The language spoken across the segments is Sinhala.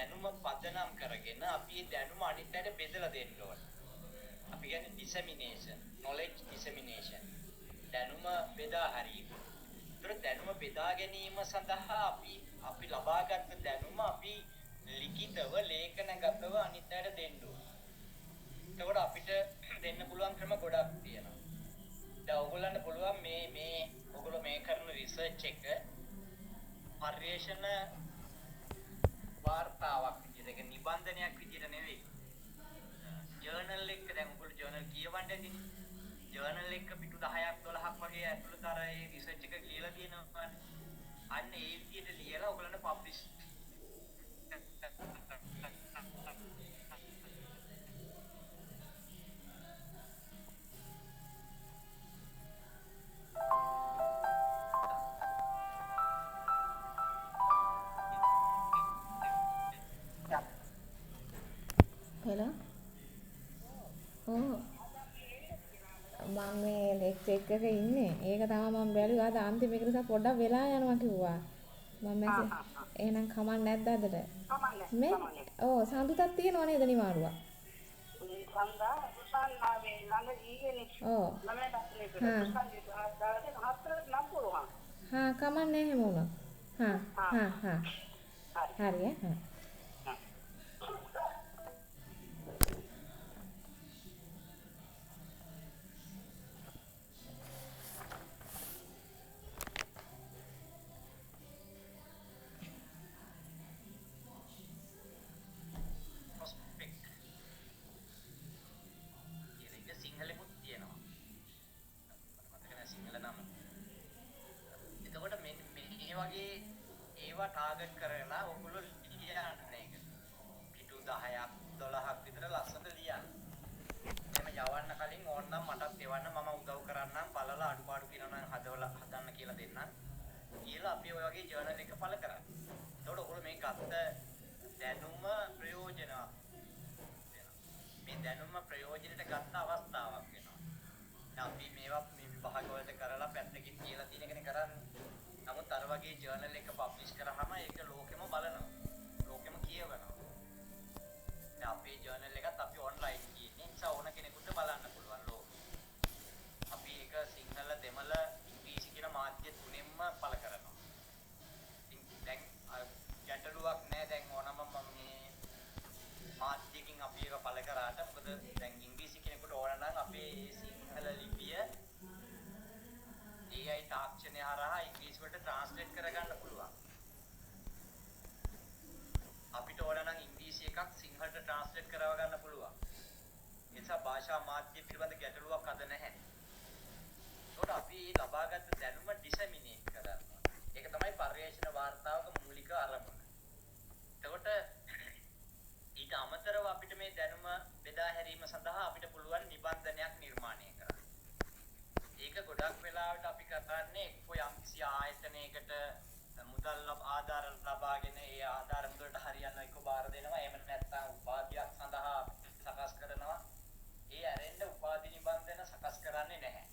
දැනුම පදනම් කරගෙන අපි මේ දැනුම අනිත් අයට බෙදලා දෙන්න ඕනේ. අපි කියන්නේ dissemination, knowledge dissemination. දැනුම බෙදා හැරීම. ඒතර දැනුම බෙදා ගැනීම සඳහා අපි ලබාගත් දැනුම අපි ලිඛිතව ලේඛනගතව අනිත් අයට දෙන්න ඕනේ. එතකොට අපිට දෙන්න පුළුවන් ක්‍රම ගොඩක් තියෙනවා. දැන් ඔයගොල්ලන්ට පුළුවන් මේ ඔයගොල්ලෝ මේ කරන රිසර්ච් එක පර්යේෂණ වාර්තාවක් විදිහට, ඒක නිබන්ධනයක් විදිහට නෙවෙයි. ජර්නල් එක දැන් ඔයගොල්ලෝ ජර්නල් කියවන්න ඇතිනේ. ජර්නල් එක පිටු 10ක් 12ක් වගේ ඇතුළත අර ඒ රිසර්ච් එක ලියලා තියෙනවා. අන්න ඒ විදිහට ලියලා ඔයගොල්ලන්ට පබ්ලිෂ් hello oh මම මේ ලෙක්චර් එකක ඉන්නේ. ඒක තමයි මම බැලුවා. අද අන්තිම එක නිසා පොඩ්ඩක් වෙලා යනවා කිව්වා. මම එහෙනම් කමක් නැද්ද අදට? මේ ඔව් සඳුතක් තියෙනව නේද නිමාරුවක්? සඳා උසන්නාවේ ළඟ ඊයේනේ. ඔව්. කමක් නැහැ එහෙම වුණා. හරි හරි. ඒවා ටාගට් කරලා ඔයගොල්ලෝ ලියන්න මේක. පිටු 10ක් 12ක් විතර ලස්සනට ලියන්න. එහෙම යවන්න කලින් ඕනනම් මටත් එවන්න, මම උදව් කරන්නම්. බලලා අඩුපාඩු කියනවා නම් හදන්න කියලා දෙන්නම්. කියලා අපි ඔය වගේ ජර්නල් එක පළ කරා. එතකොට ඔයගොල්ලෝ මේ ගත්ත දැනුම ප්‍රයෝජන මේ දැනුම ප්‍රයෝජනෙට ගත්ත අවස්ථාවක් වෙනවා. දැන් අපි මේවා මේ විභාග වලට කරලා පැත්තකින් කියලා තියෙන එකනේ කරන්නේ. නමුත් අර වගේ ජර්නල් එක පබ්ලිෂ් කරාම ඒක ලෝකෙම බලනවා. ලෝකෙම කියවනවා. දැන් අපේ ජර්නල් එකත් අපි ඔන්ලයින් කියන්නේ. ඒ නිසා ඕන කෙනෙකුට බලන්න පුළුවන් ලෝකෙ. අපි ඒක සිංහල, දෙමළ, ඉංග්‍රීසි කියන මාධ්‍ය තුනෙන්ම පළ කරනවා. දැන් ගැටලුවක් නැහැ. දැන් ඕනම මේ මාධ්‍යකින් අපි ඒක පළ කරාට මොකද දැන් ඉංග්‍රීසි කෙනෙකුට ඕන නම් අපේ සිංහල ලිපිය AI තාක්ෂණය හරහා ඉංග්‍රීසි වලට ට්‍රාන්ස්ලේට් කරගන්න පුළුවන්. අපිට ඕන නම් ඉංග්‍රීසි එකක් සිංහලට ට්‍රාන්ස්ලේට් කරව ගන්න පුළුවන්. ඒ නිසා භාෂා මාධ්‍ය පිළිබඳ ගැටලුවක් අද නැහැ. ඒකට අපි ලබාගත් දැනුම ඩිසෙමිනේට් කරනවා. ඒක තමයි පර්යේෂණ වාර්තාවක මූලික අරමුණ. එතකොට ඊට අමතරව අපිට මේ දැනුම බෙදා හැරීම සඳහා අපිට පුළුවන් නිබන්ධනයක් නිර්මාණය කරන්න. ඒක ගොඩක් වෙලාවට අපි කරන්නේ එක්කෝ යම්කිසි ආයතනයකට මුදල් ආධාර ලබාගෙන ඒ ආධාර මුදලට හරියන්න එක්ක බාර දෙනවා. එහෙම නැත්නම් උපාධියක් සඳහා සකස් කරනවා. ඒ ඇරෙන්න උපාධි නිබන්ධන සකස් කරන්නේ නැහැ.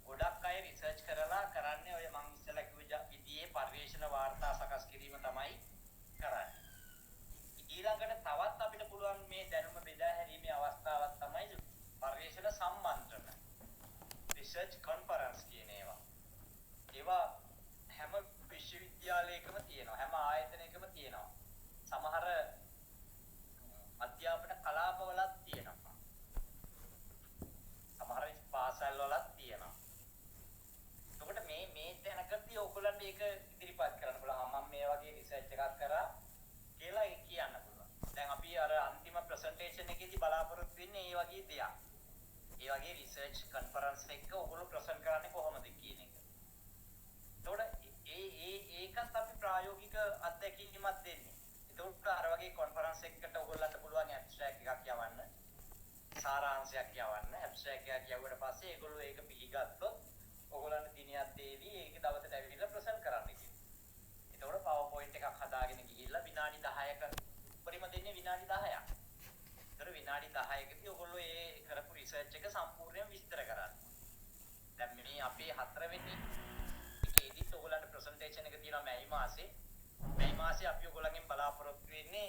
ගොඩක් අය රිසර්ච් කරලා කරන්නේ ඔය මම ඉස්සෙල්ලා කිව්ව විදිහේ පර්යේෂණ වාර්තා සකස් කිරීම තමයි කරන්නේ. ඊළඟට තවත් අපිට පුළුවන් මේ දැනුම බෙදා හැරීමේ අවස්ථාවක් තමයි පර්යේෂණ සම්මන්ත්‍රණ. රිසර්ච් කොන්ෆරන්ස් කියන ඒවා හැම විශ්වවිද්‍යාලයකම තියෙනවා. හැම ආයතනයකම තියෙනවා. සමහර අධ්‍යාපන කලාපවලත් තියෙනවා. සමහර පාසල් වලත් තියෙනවා. එතකොට මේ තැනකදී ඔයගොල්ලන්ට ඒක ඉදිරිපත් කරන්න පුළුවන්. මම මේ වගේ රිසර්ච් එකක් කරා කියලා කියන්න පුළුවන්. දැන් අපි අර අන්තිම ප්‍රසන්ටේෂන් එකේදී බලාපොරොත්තු වෙන්නේ මේ වගේ දෙයක්. ඒ වගේ රිසර්ච් කොන්ෆරන්ස් එකක ඔයගොල්ලෝ ප්‍රසන්ට් කරන්නේ කොහොමද කියන එක. එතකොට ඒකත් අපි ප්‍රායෝගික අත්දැකීමක් දෙන්නේ. එතකොට අර වගේ කොන්ෆරන්ස් එකකට ඔයගොල්ලන්ට පුළුවන් ඇබ්ස්ට්‍රැක්ට් එකක් යවන්න, සාරාංශයක් යවන්න. ඇබ්ස්ට්‍රැක්ට් එකක් යවුවට පස්සේ ඒගොල්ලෝ ඒක පිළිගත්තොත් ඔයගොල්ලන්ට දිනයක් දෙවි ඒක දවසට ඇවිල්ලා ප්‍රසන්ට් කරන්න කියලා. එතකොට PowerPoint එකක් හදාගෙන ගිහිල්ලා විනාඩි 10ක උඩරිම දෙන්නේ විනාඩි 10ක්. ඒතර විනාඩි 10කදී ඔයගොල්ලෝ ඒ කරපු රිසර්ච් එක සම්පූර්ණයෙන් විස්තර කරන්න. දැන් මේ අපේ 4 වෙනි එකේදීත් ඔයගොල්ලන්ට ප්‍රසන්ටේෂන් එක තියෙනවා මේ මාසේ අපි ඔයගොල්ලන්ගෙන් බලාපොරොත්තු වෙන්නේ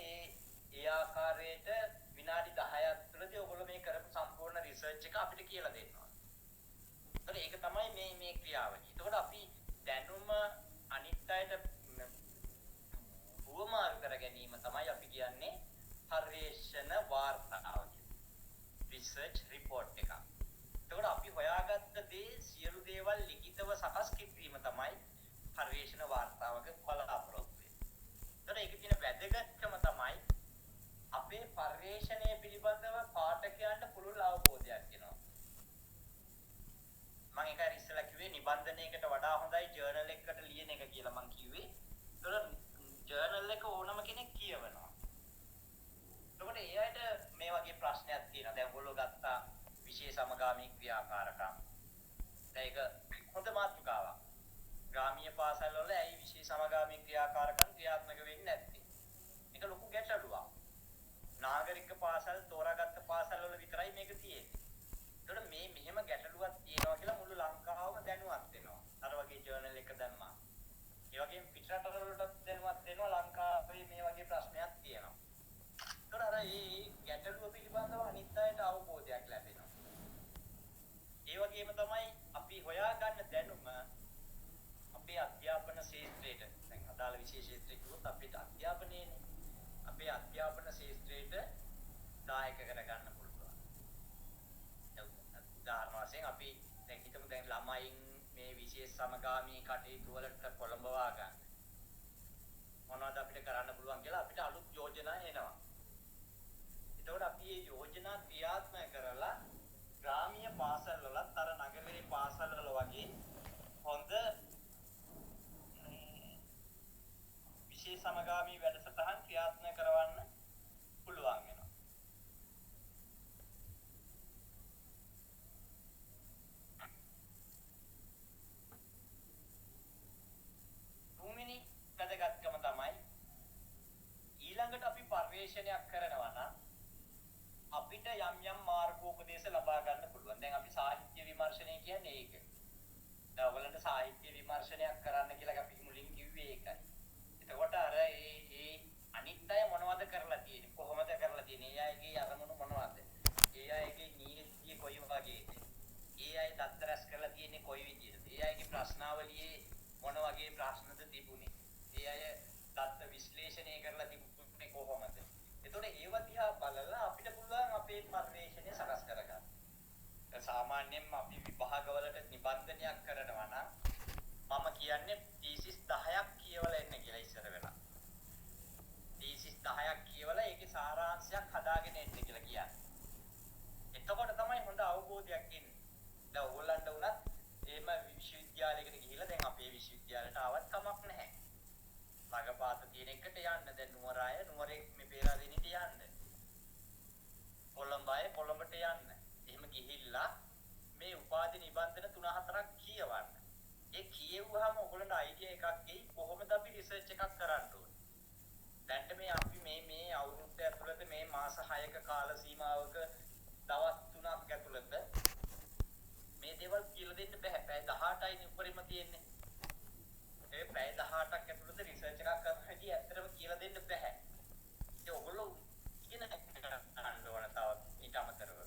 විනාඩි 10ක් තුළදී ඔයගොල්ලෝ මේ කරපු සම්පූර්ණ රිසර්ච් එක අපිට කියලා දෙනවා. ඒතකොට ඒක තමයි මේ ක්‍රියාවලිය. ඒතකොට අපි දැනුම අනිත් අයට උවමාරු කර ගැනීම තමයි අපි කියන්නේ පර්යේෂණ වාර්තාව කියලා. රිසර්ච් රිපෝට් එකක්. එතකොට අපි හොයාගත්ත දේ සියලු දේවල් ලිඛිතව සකස් කිරීම තමයි පර්යේෂණ වාර්තාවක බලාපොරොත්තු වෙන්නේ. එතකොට ඒකේ තියෙන වැදගත්කම තමයි අපේ පර්යේෂණය පිළිබඳව පාඨකයන්ට පුළුල් අවබෝධයක් එනවා. මම ඒක ඉස්සෙල්ලා කිව්වේ නිබන්ධනයකට වඩා හොඳයි ජර්නල් එකකට ලියන එක කියලා මම කිව්වේ. එතකොට ජර්නල් එක ඕනම කෙනෙක් කියවනවා. එතකොට ඒ අයට මේ වගේ ප්‍රශ්නයක් තියෙනවා. දැන් ඔයගොල්ලෝ ගත්තා විශේෂ සමගාමී ක්‍රියාකාරකම්. දැන් ඒක හොඳ මාතෘකාවක්. ග්‍රාමීය පාසල් වල ඇයි විශේෂ සමගාමී ක්‍රියාකාරකම් ක්‍රියාත්මක වෙන්නේ නැත්තේ? ඒක ලොකු ගැටලුවක්. නාගරික පාසල් තෝරාගත්ත පාසල් වල විතරයි මේක තියෙන්නේ. ඒතකොට මේ මෙහෙම ගැටලුවක් තියෙනවා කියලා මුළු ලංකාවම දැනුවත් වෙනවා. අර වගේ ජර්නල් එක දැම්මා. ඒ වගේම පිටරට වලටත් දැනුවත් වෙනවා ලංකාවේ මේ වගේ ප්‍රශ්නයක් තියෙනවා. ඒතකොට අර මේ ගැටලුව පිළිබඳව අනිත් අයට අවබෝධයක් ලැබෙනවා. ඒ වගේම තමයි අපි හොයාගන්න දැනුම අපේ අධ්‍යාපන ක්ෂේත්‍රයට දැන් අදාළ විශේෂ ක්ෂේත්‍රය කිව්වොත් අපිට අධ්‍යාපනයේනේ අපේ අධ්‍යාපන ක්ෂේත්‍රයට දායක කරගන්න පුළුවන්. උදාහරණ වශයෙන් අපි දැන් හිතමු දැන් ළමයින් මේ විශේෂ සමගාමී කටයුතු වලට කොළඹවා ගන්න. මොනවද අපිට කරන්න පුළුවන් කියලා අපිට අලුත් යෝජනා එනවා. එතකොට අපි මේ යෝජනා ක්‍රියාත්මක කරලා ග්‍රාමීය පාසල් වලත් අර නගරයේ පාසල් වල වගේ හොඳ විශේෂ සමගාමී වැඩසටහන් ක්‍රියාත්මක කරවන්න පුළුවන් වෙනවා. තුන්වෙනි වැදගත්කම තමයි ඊළඟට අපි පර්යේෂණයක් කරනවා නම් අපිට යම් මාර්ගෝපදේශ ලබා ගන්න පුළුවන්. දැන් අපි සාහිත්‍ය විමර්ශනය කියන්නේ ඒක. දැන් ඔයගලන්ට සාහිත්‍ය විමර්ශනයක් කරන්න කියලා අපි මුලින් කිව්වේ ඒකයි. එතකොට අර ඒ අනිත් අය මොනවද කරලා තියෙන්නේ? කොහොමද කරලා තියෙන්නේ? ඒ අයගේ අරමුණු මොනවද? ඒ අයගේ නීතිය කොයි වගේද? ඒ අය දත්ත රැස් කරලා තියෙන්නේ කොයි විදිහටද? ඒ අයගේ ප්‍රශ්නාවලියේ මොන වගේ ප්‍රශ්නද තිබුණේ? ඒ අය දත්ත විශ්ලේෂණය කරලා තිබුණේ කොහොමද? එතකොට ඒව දිහා බලලා අපිට පුළුවන් අපේ පර්යේෂණය සකස් කරගන්න. දැන් සාමාන්‍යයෙන් අපි විභාගවලට නිබන්ධනයක් කරනවා නම් මම කියන්නේ තීසිස් 10ක් කියවලා එන්න කියලා ඉස්සර වෙලා. තීසිස් 10ක් කියවලා ඒකේ සාරාංශයක් හදාගෙන එන්න කියලා කියන්නේ. එතකොට තමයි හොඳ අවබෝධයක් එන්නේ. දැන් ඕගොල්ලන්ට උනත් එහෙම විශ්වවිද්‍යාලයකට ගිහිල්ලා දැන් අපේ විශ්වවිද්‍යාලයට ආවත් කමක් නැහැ. ළඟපාත තියෙන එකට යන්න. දැන් නුවරාය නුවරේ මේ පේරාදෙණියට යන්න. කොළඹ අය කොළඹට යන්න. එහෙම ගිහිල්ලා මේ උපාධි නිබන්ධන 3-4ක් කියවන්න. ඒ කියෙව්වහම ඔයගොල්ලන්ට අයිඩියා එකක් එයි කොහොමද අපි රිසර්ච් එකක් කරන්න ඕනේ. දැන් මේ අපි මේ අවුරුද්ද ඇතුළත මේ මාස 6ක කාල සීමාවක දවස් 3ක් ඇතුළත මේ දේවල් කියලා දෙන්න බෑ. පැය 18යි උඩරිම තියෙන්නේ. ඒ පැය 18ක් ඇතුළත රිසර්ච් එකක් කරන්න හැටි ඇත්තටම කියලා දෙන්න බෑ. ඒ ඔයගොල්ලෝ ඉගෙන ගන්න ඕන තවත් ඊට අමතරව.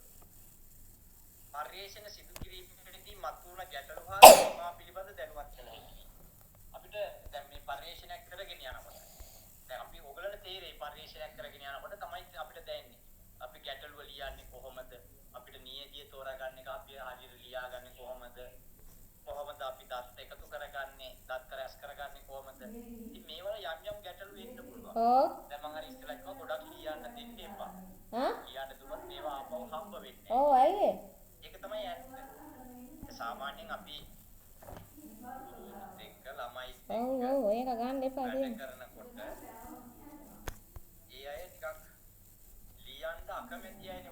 පර්යේෂණ සිදු කිරීමේදී මතුවන ගැටලු හා සීමා පිළිබඳ දැනුවත් කළ හැකියි. අපිට දැන් මේ පර්යේෂණයක් කරගෙන යනකොට දැන් අපි ඔයගලන්ට තේරෙයි පර්යේෂණයක් කරගෙන යනකොට තමයි අපිට දැනෙන්නේ. අපි ගැටලුව ලියන්නේ කොහොමද? අපිට නියතිය තෝරාගන්න එක අපි හරියට ලියාගන්නේ කොහොමද? කොහොමද අපි දත් එකතු කරගන්නේ? දත් රැස් කරගන්නේ කොහොමද? ඉතින් මේවල යම් ගැටලු එන්න පුළුවන්. ඔව්. දැන් මම හරි ඉස්සෙල්ලා කිව්වා ගොඩක් ලියන්න දෙන්න එපා. ලියන්න දුන්නොත් මේවා ආපහු හම්බ වෙන්නේ. ඔව් අයියේ. ඒක තමයි ඇත්ත. සාමාන්‍යයෙන් අපි දෙක ළමයි ඔව් ඒක ගන්න එපා දෙන්න. කරනකොට ඒ අය ටිකක් ලියන්න අකමැති අයනේ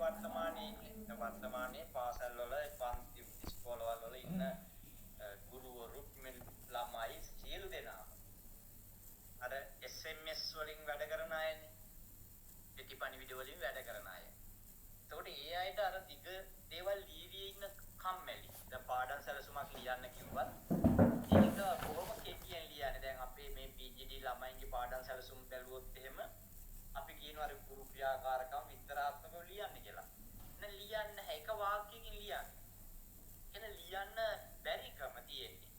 වර්තමානයේ පාසල් වල පන්ති ඉස්කෝලවල වල ඉන්න ගුරුවරු ළමයි සියලු දෙනා අර SMS වලින් වැඩ කරන අයනේ. පිටිපණිවිඩ වලින් වැඩ කරන අය. එතකොට ඒ අයට අර දිග දේවල් ලියවි ඉන්න කම්මැලි. දැන් පාඩම් සැලසුමක් ලියන්න කිව්වත් ඒක කොහොම කෙටියෙන් ලියන්නේ. දැන් අපේ මේ PGD ළමයින්ගේ පාඩම් සැලසුම් බැලුවොත් එහෙම අපි කියනවා අර අතුරු ක්‍රියාකාරකම් විස්තරාත්මකව ලියන්න කියලා. දැන් ලියන්න නැහැ එක වාක්‍යයකින් ලියන්න. එන ලියන්න බැරිකම තියෙන්නේ.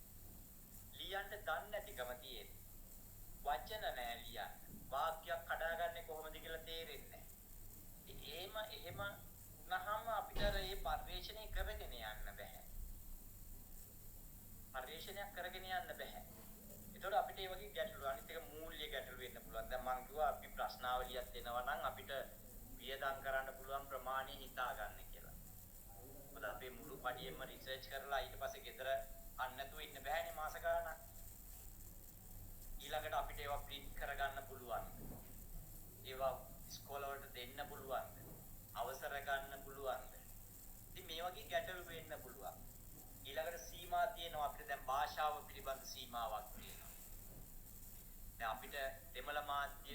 ලියන්න දන්නේ නැතිකම තියෙන්නේ. වචන නෑ ලියන්න. වාක්‍යයක් කඩාගන්නේ කොහොමද කියලා තේරෙන්නේ නැහැ. එහෙම වුණාම අපිට මේ පරිශ්‍රණය කරගෙන යන්න බෑ. පරිශ්‍රණයක් කරගෙන යන්න බෑ. ඒතකොට අපිට මේ වගේ ගැටලු අනිත් එක මූල්‍ය ගැටලු වෙන්න පුළුවන්. දැන් මම කිව්වා අපි ප්‍රශ්නාවලියක් දෙනවා නම් අපිට වියදම් කරන්න පුළුවන් ප්‍රමාණය හිතා ගන්න කියලා. මොකද අපේ මුළු පඩියෙම රිසර්ච් කරලා ඊට පස්සේ ගෙදර අන්න නැතුව ඉන්න බෑනේ මාස ගාණක්. ඊළඟට අපිට ඒවා ප්‍රින්ට් කරගන්න පුළුවන්. ඒවා ඉස්කෝලවලට දෙන්න පුළුවන්. අවසර ගන්න පුළුවන්. ඉතින් මේ වගේ ගැටලු වෙන්න පුළුවන්. ඊළඟට සීමා තියෙනවා අපිට දැන් භාෂාව පිළිබඳ සීමාවක් තියෙනවා. දැන් අපිට දෙමළ මාධ්‍ය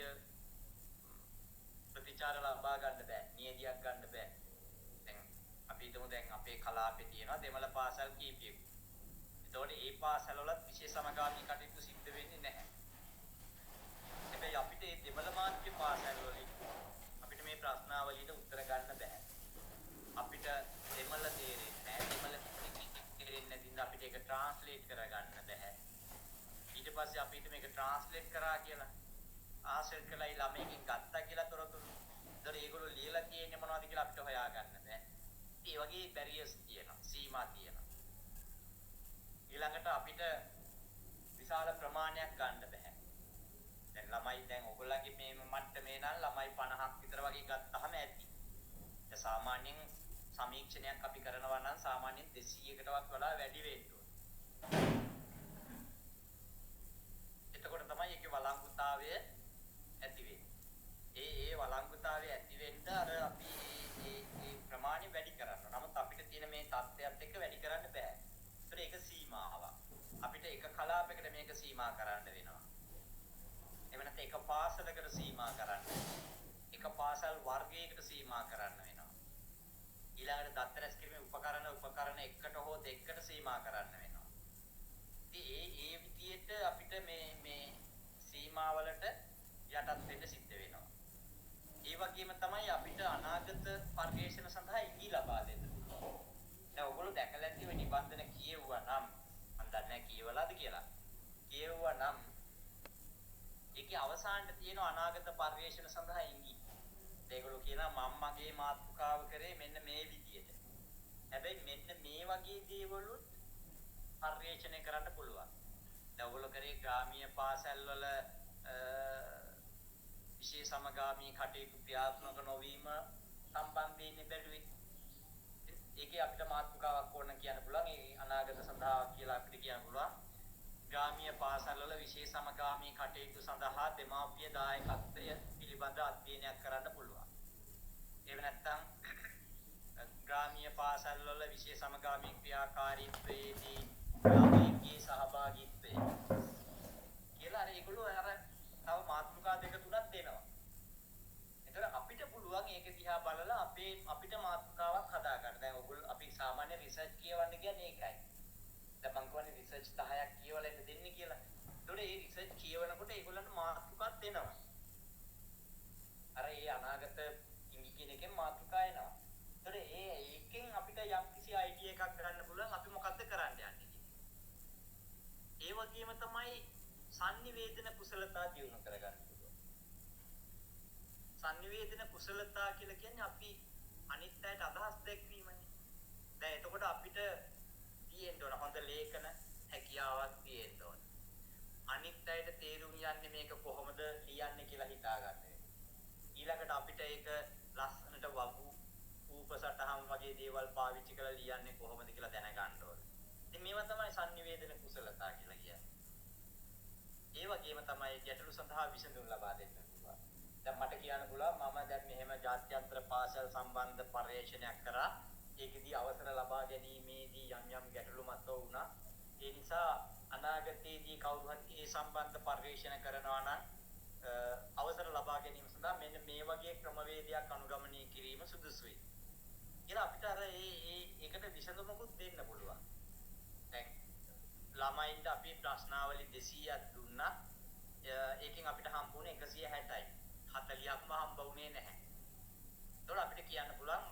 ප්‍රතිචාර ලබා ගන්න බෑ. නියදියක් ගන්න බෑ. දැන් අපි හිතමු දැන් අපේ කලාපේ තියෙනවා දෙමළ පාසල් කීපයක්. ඒතකොට ඒ පාසල් වලත් විශේෂ සමගාමී කටයුතු සිද්ධ වෙන්නේ නැහැ. හැබැයි අපිට මේ දෙමළ මාධ්‍ය පාසල් වලින් අපිට මේ ප්‍රශ්නාවලියට උත්තර ගන්න බෑ. අපිට දෙමළ තේරෙන්නේ නැහැ. දෙමළ තේරෙන්නේ නැතිනම් අපිට ඒක ට්‍රාන්ස්ලේට් කරගන්න බෑ. ඊට පස්සේ අපිට මේක ට්‍රාන්ස්ලේට් කරා කියලා ආසෙල් කළා ළමයිකින් ගත්තා කියලා තොරතුරු. ඒතර ඒගොල්ලෝ ලියලා තියෙන්නේ මොනවද කියලා අපිට හොයාගන්න බෑ. ඒ වගේ බැරියර්ස් තියෙනවා. සීමා තියෙනවා. ඊළඟට අපිට විශාල ප්‍රමාණයක් ගන්න බෑ. දැන් ළමයි දැන් ඔයගොල්ලන්ගේ මේ මට්ටමේ නම් ළමයි 50ක් විතර වගේ ගත්තාම ඇති. ඒ සාමාන්‍යයෙන් සමීක්ෂණයක් අපි කරනවා නම් සාමාන්‍යයෙන් 200කටවත් වඩා වැඩි වෙන්න ඕන. එතකොට තමයි ඒකේ වළංගුතාවය ඇති වෙන්නේ. ඒ වළංගුතාවය ඇති වෙන්න අර අපි මේ ප්‍රමාණය වැඩි කරනවා. නමුත් අපිට තියෙන මේ තත්ත්වයක් එක්ක වැඩි කරන්න බෑ. ඒක සීමාවක්. අපිට එක කලාපයකට මේක සීමා කරන්න වෙනවා. එහෙම නැත්නම් එක පාසලකට සීමා කරන්න. එක පාසල් වර්ගයකට සීමා කරන්න වෙනවා. ඊළඟට දත්ත රැස් කිරීමේ උපකරණ එකට හෝ දෙකකට සීමා කරන්න වෙනවා. ඉතින් ඒ විදිහට අපිට මේ සීමාවලට යටත් වෙන්න සිද්ධ වෙනවා. ඒ වගේම තමයි අපිට අනාගත පරිශ්‍රණ සඳහා ඉඟි ලබා දෙන්න පුළුවන්. දැන් ඔයගොල්ලෝ දැකලා ඇති වෙ නිබන්ධන කියෙව්වා නම් මම දන්නේ නැහැ කියවලාද කියලා. කියෙව්වා නම් ඒකේ අවසානයේ තියෙන අනාගත පරිශ්‍රණ සඳහා ඉඟි. ඒගොල්ලෝ කියනවා මම මගේ මාතෘකාව කරේ මෙන්න මේ විදියට. හැබැයි මෙන්න මේ වගේ දේවලුත් පරිශ්‍රණය කරන්න පුළුවන්. දැන් ඔයගොල්ලෝ කරේ ග්‍රාමීය පාසල් වල විශේෂ සමගාමී කටයුතු ක්‍රියාත්මක නොවීම සම්බන්ධයෙන් බැලුවේ. ඒකේ අපිට මාතෘකාවක් ඕන කියන්න පුළුවන්. ඒ අනාගත සඳහා කියලා අපිට කියන්න පුළුවන්. ග්‍රාමීය පාසල් වල විශේෂ සමගාමී කටයුතු සඳහා දෙමාපිය දායකත්වය පිළිබඳ අධ්‍යයනයක් කරන්න පුළුවන්. එහෙම නැත්නම් ග්‍රාමීය පාසල් වල විශේෂ සමගාමී ක්‍රියාකාරීත්වයේදී ළමයින්ගේ සහභාගීත්වය කියලා අර ඒගොල්ලෝ අර තව මාතෘකා දෙක තුනක් දෙනවා. ඒතර අපිට පුළුවන් ඒක දිහා බලලා අපිට මාතෘකාවක් හදා ගන්න. දැන් ඔයගොල්ලෝ අපි සාමාන්‍ය රිසර්ච් කියවන්න කියන්නේ ඒකයි. දැන් මම කියන්නේ රිසර්ච් 10ක් කියවලා ඉන්න දෙන්නේ කියලා. ඒතකොට මේ රිසර්ච් කියවනකොට ඒගොල්ලන්ට මාතෘකාවක් දෙනවා. අර ඒ අනාගත ඉඟි කියන එකෙන් මාතෘකා එනවා. ඒතකොට ඒකෙන් අපිට යම්කිසි අයිඩියා එකක් ගන්න පුළුවන් අපි මොකද්ද කරන්න යන්නේ. ඒ වගේම තමයි සංනිවේදන කුසලතා දියුණු කරගන්න පුළුවන්. සංනිවේදන කුසලතා කියලා කියන්නේ අපි අනිත් අයට අදහස් දැක්වීමනේ. දැන් එතකොට අපිට තියෙන්න ඕන හොඳ ලේඛන හැකියාවක් තියෙන්න ඕන. අනිත් අයට තේරුම් යන්නේ මේක කොහොමද ලියන්නේ කියලා හිතා ගන්න වෙනවා. ඊළඟට අපිට ඒක ලස්සනට වගු ූපසටහන් වගේ දේවල් පාවිච්චි කරලා ලියන්නේ කොහොමද කියලා දැනගන්න ඕන. ඉතින් මේවා තමයි සංනිවේදන කුසලතා කියලා කියන්නේ. ඒ වගේම තමයි ගැටලු සඳහා විසඳුම් ලබා දෙන්න පුළුවන්. දැන් මට කියන්න පුළුවන් මම දැන් මෙහෙම ජාත්‍යන්තර පාසල් සම්බන්ධ පර්යේෂණයක් කරා. ඒකෙදී අවසර ලබා ගැනීමේදී යම් ගැටලු මත වුණා. ඒ නිසා අනාගතයේදී කවුරු හරි ඒ සම්බන්ධ පර්යේෂණ කරනවා නම් අවසර ලබා ගැනීම සඳහා මෙන්න මේ වගේ ක්‍රමවේදයක් අනුගමනය කිරීම සුදුසුයි. කියලා අපිට අර ඒකට විසඳුමකුත් දෙන්න පුළුවන්. දැන් ළමයින්ට අපි ප්‍රශ්නාවලි 200ක් දුන්නා. ඒකෙන් අපිට හම්බුනේ 160යි. 40ක්ම හම්බ වුණේ නැහැ. ඒතකොට අපිට කියන්න පුළුවන්